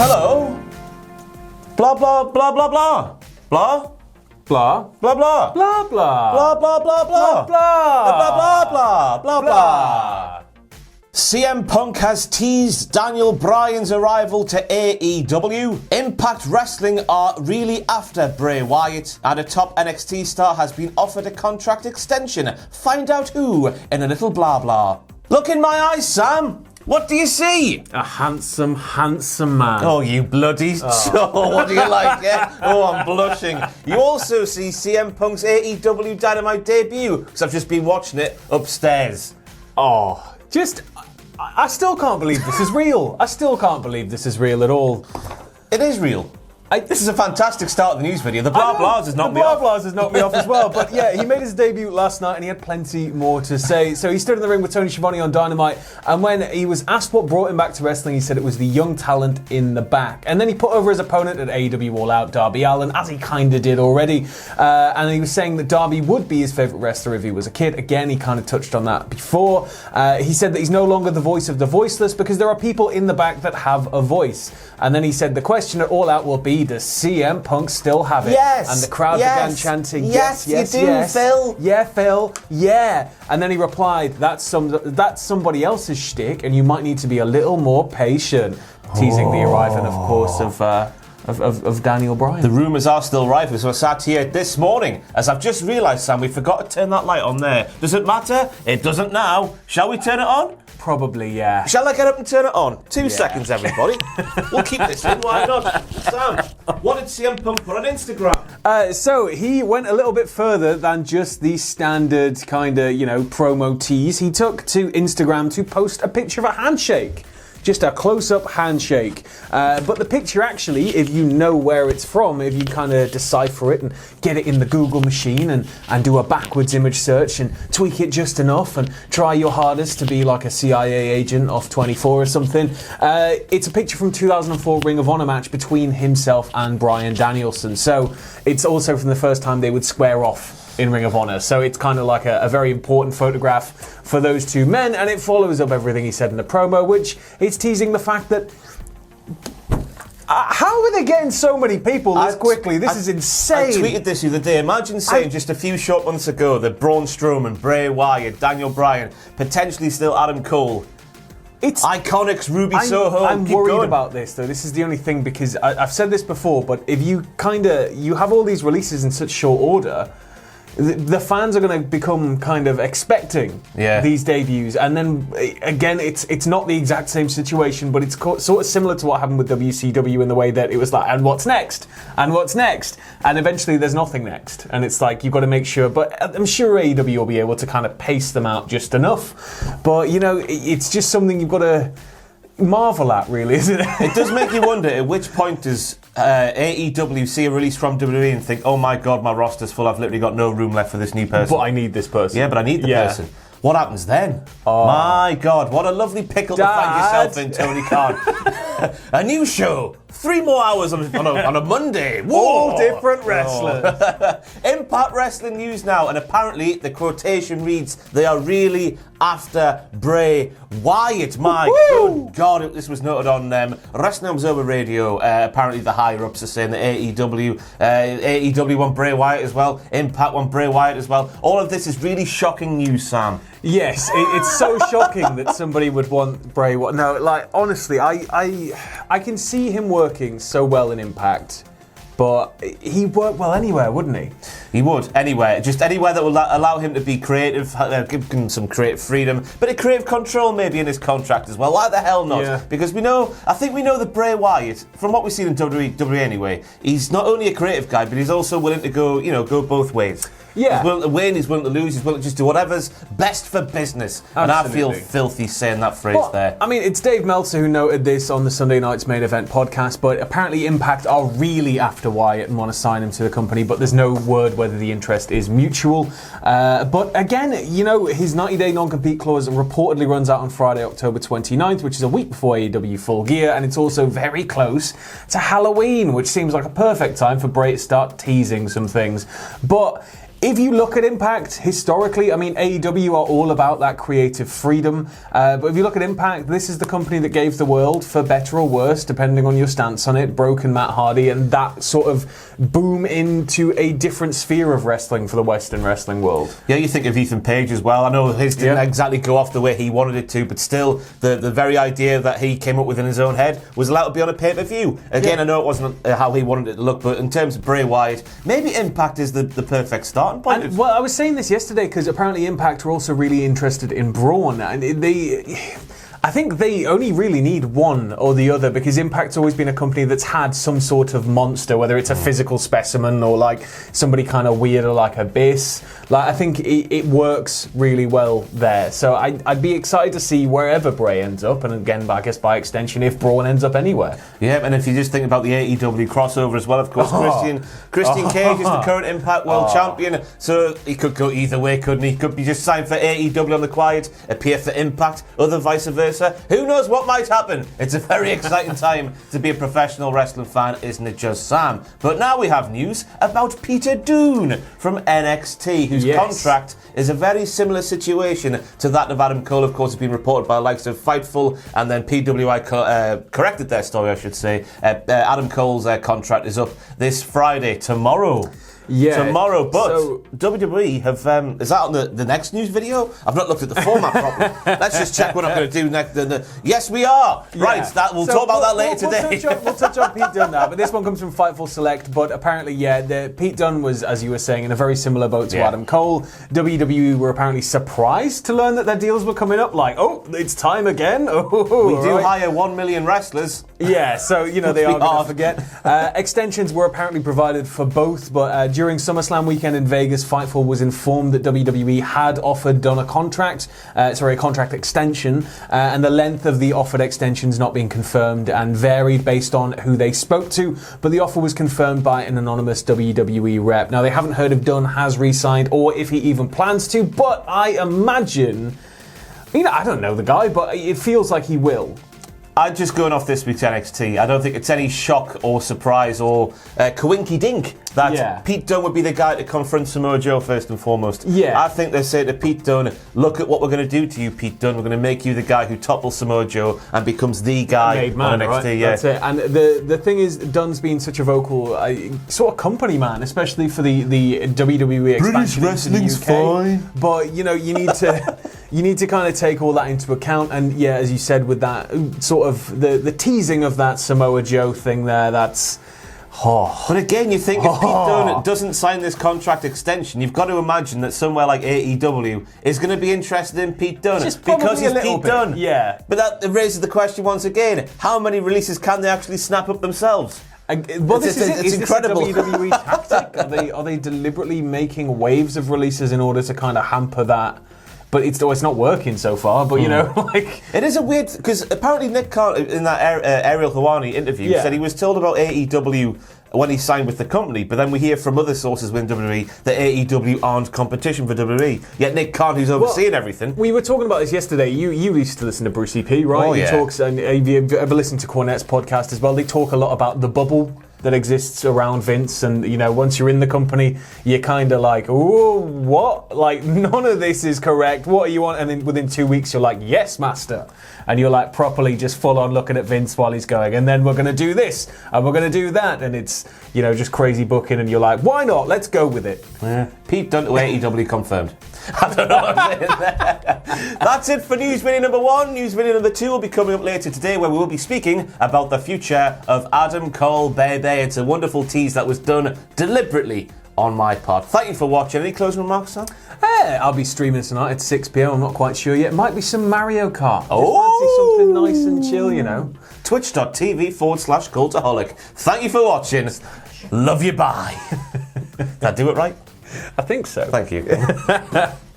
Hello? Blah, blah, blah, blah, blah. Blah? Blah. Blah, blah. Blah, blah. Blah, blah, blah, blah. Blah. Blah, blah, blah, blah, blah. CM Punk has teased Daniel Bryan's arrival to AEW. Impact Wrestling are really after Bray Wyatt, and a top NXT star has been offered a contract extension. Find out who in a little blah blah. Look in my eyes, Sam. What do you see? A handsome, handsome man. Oh, you bloody soul. What do you like, yeah? Oh, I'm blushing. You also see CM Punk's AEW Dynamite debut, because I've just been watching it upstairs. Oh, I still can't believe this is real. I still can't believe this is real at all. It is real. This is a fantastic start of the news video. The blah blahs has knocked me off. The blah blahs has knocked me off as well. But yeah, he made his debut last night and he had plenty more to say. So he stood in the ring with Tony Schiavone on Dynamite, and when he was asked what brought him back to wrestling, he said it was the young talent in the back. And then he put over his opponent at AEW All Out, Darby Allin, as he kind of did already. And he was saying that Darby would be his favourite wrestler if he was a kid. Again, he kind of touched on that before. He said that he's no longer the voice of the voiceless because there are people in the back that have a voice. And then he said the question at All Out will be, does CM Punk still have it? Yes. And the crowd began chanting, yes, you do, Phil. Yeah, Phil. Yeah. And then he replied, that's somebody else's shtick, and you might need to be a little more patient. Teasing the arrival, of course, of Daniel Bryan. The rumours are still rife, so I sat here this morning, as I've just realised, Sam, we forgot to turn that light on there. Does it matter? It doesn't now. Shall we turn it on? Probably, yeah. Shall I get up and turn it on? 2 seconds, everybody. We'll keep this in, why not? Sam, what did CM Punk put on Instagram? So he went a little bit further than just the standard kind of, promo tease. He took to Instagram to post a picture of a handshake. Just a close-up handshake. But the picture actually, if you know where it's from, if you kind of decipher it and get it in the Google machine and do a backwards image search and tweak it just enough and try your hardest to be like a CIA agent off 24 or something, it's a picture from 2004 Ring of Honor match between himself and Bryan Danielson. So it's also from the first time they would square off in Ring of Honor. So it's kind of like a very important photograph for those two men, and it follows up everything he said in the promo, which is teasing the fact that how are they getting so many people this quickly? This is insane. I tweeted this the other day. Imagine saying just a few short months ago that Braun Strowman, Bray Wyatt, Daniel Bryan, potentially still Adam Cole, Iconics, Ruby Soho. I'm worried about this, though. This is the only thing, because I've said this before, but if you have all these releases in such short order, the fans are going to become kind of expecting these debuts, and then again, it's not the exact same situation, but it's sort of similar to what happened with WCW in the way that it was like, and what's next, and what's next, and eventually there's nothing next, and it's like you've got to make sure. But I'm sure AEW will be able to kind of pace them out just enough. But it's just something you've got to marvel at, really, isn't it? It does make you wonder at which point does AEW see a release from WWE and think, oh my god, my roster's full, I've literally got no room left for this new person. But I need this person. Yeah, but I need the person. What happens then? Oh. My god, what a lovely pickle to find yourself in, Tony Khan. A new show, 3 more hours on a Monday. Whoa. All different wrestlers. Impact Wrestling news now, and apparently the quotation reads, they are really after Bray Wyatt. My good god, this was noted on Wrestling Observer Radio. Apparently the higher-ups are saying that AEW want Bray Wyatt as well, Impact want Bray Wyatt as well. All of this is really shocking news, Sam. Yes, it's so shocking that somebody would want Bray Wyatt. No, like, honestly, I can see him working so well in Impact, but he'd work well anywhere, wouldn't he? He would, anywhere. Just anywhere that will allow him to be creative, give him some creative freedom, bit of creative control maybe in his contract as well. Why the hell not? Yeah. Because I think we know that Bray Wyatt, from what we've seen in WWE anyway, he's not only a creative guy, but he's also willing to go both ways. Yeah. He's willing to win, he's willing to lose, he's willing to just do whatever's best for business. Absolutely. And I feel filthy saying that phrase there. I mean, it's Dave Meltzer who noted this on the Sunday Night's Main Event podcast, but apparently Impact are really after Wyatt and want to sign him to the company, but there's no word whether the interest is mutual. But again, his 90-day non-compete clause reportedly runs out on Friday, October 29th, which is a week before AEW Full Gear, and it's also very close to Halloween, which seems like a perfect time for Bray to start teasing some things. But If you look at Impact, historically, I mean, AEW are all about that creative freedom. But if you look at Impact, this is the company that gave the world, for better or worse, depending on your stance on it, Broken Matt Hardy, and that sort of boom into a different sphere of wrestling for the Western wrestling world. Yeah, you think of Ethan Page as well. I know his didn't exactly go off the way he wanted it to, but still, the very idea that he came up with in his own head was allowed to be on a pay-per-view. Again, I know it wasn't how he wanted it to look, but in terms of Bray Wyatt, maybe Impact is the perfect starting point. And, well, I was saying this yesterday because apparently Impact were also really interested in Braun, and I think they only really need one or the other, because Impact's always been a company that's had some sort of monster, whether it's a physical specimen or like somebody kind of weird or like Abyss. Like, I think it works really well there. So I'd be excited to see wherever Bray ends up, and again, I guess by extension, if Braun ends up anywhere. Yeah, and if you just think about the AEW crossover as well, of course, Christian Cage is the current Impact World Champion, so he could go either way, couldn't he? He could be just signed for AEW on the quiet, appear for Impact, other vice versa. Who knows what might happen? It's a very exciting time to be a professional wrestling fan, isn't it just, Sam? But now we have news about Peter Dunne from NXT, whose contract is a very similar situation to that of Adam Cole. Of course, it's been reported by the likes of Fightful, and then PWI corrected their story, I should say. Adam Cole's contract is up this Friday, tomorrow. Yeah, tomorrow, but so, WWE have, is that on the next news video? I've not looked at the format properly. Let's just check what I'm going to do next. Yes, we are. Yeah. Right, we'll talk about that later today. We'll touch on Pete Dunne now, but this one comes from Fightful Select, but apparently, Pete Dunne was, as you were saying, in a very similar boat to Adam Cole. WWE were apparently surprised to learn that their deals were coming up, like, oh, it's time again. Oh, we do hire 1 million wrestlers. Yeah, so, they are going to forget. Extensions were apparently provided for both, but during SummerSlam weekend in Vegas, Fightful was informed that WWE had offered Dunne a contract extension, and the length of the offered extensions not being confirmed and varied based on who they spoke to, but the offer was confirmed by an anonymous WWE rep. Now, they haven't heard if Dunne has re-signed or if he even plans to, but I imagine, I don't know the guy, but it feels like he will. I'm just going off this week's NXT. I don't think it's any shock or surprise or coinky-dink that Pete Dunne would be the guy to confront Samoa Joe first and foremost. I think they say to Pete Dunne, look at what we're going to do to you, Pete Dunne. We're going to make you the guy who topples Samoa Joe and becomes the guy on NXT. Right? That's it. And the thing is, Dunne's been such a vocal sort of company man, especially for the WWE expansion British into the wrestling's UK. fine. But, you need to... You need to kind of take all that into account, and as you said, with that sort of the teasing of that Samoa Joe thing there, that's... But again, you think if Pete Dunne doesn't sign this contract extension, you've got to imagine that somewhere like AEW is going to be interested in Pete Dunne because he's Pete Dunne. Yeah. But that raises the question once again, how many releases can they actually snap up themselves? Well, it's incredible. This a WWE tactic? Are they deliberately making waves of releases in order to kind of hamper that? But it's not working so far. But it is a weird, because apparently Nick Khan in that Ariel Helwani interview said he was told about AEW when he signed with the company, but then we hear from other sources within WWE that AEW aren't competition for WWE. Yet Nick Khan, who's overseeing everything. We were talking about this yesterday. You used to listen to Bruce EP, right? Oh, he talks, and if you ever listened to Cornette's podcast as well, they talk a lot about the bubble that exists around Vince, and once you're in the company, you're kind of like, oh, what? Like, none of this is correct. What are you on? And then within 2 weeks, you're like, yes, master. And you're like properly just full on looking at Vince while he's going, and then we're going to do this, and we're going to do that, and it's, just crazy booking, and you're like, why not? Let's go with it. Yeah. Pete Dunne to AEW confirmed. I don't know what I'm saying there. That's it for news video number 1. News video number 2 will be coming up later today, where we will be speaking about the future of Adam Cole, baby. It's a wonderful tease that was done deliberately on my part. Thank you for watching. Any closing remarks, Sam? I'll be streaming tonight at 6 p.m. I'm not quite sure yet. It might be some Mario Kart. Oh! Fancy something nice and chill, Twitch.tv/Cultaholic. Thank you for watching. Love you, bye. Did I do it right? I think so. Thank you.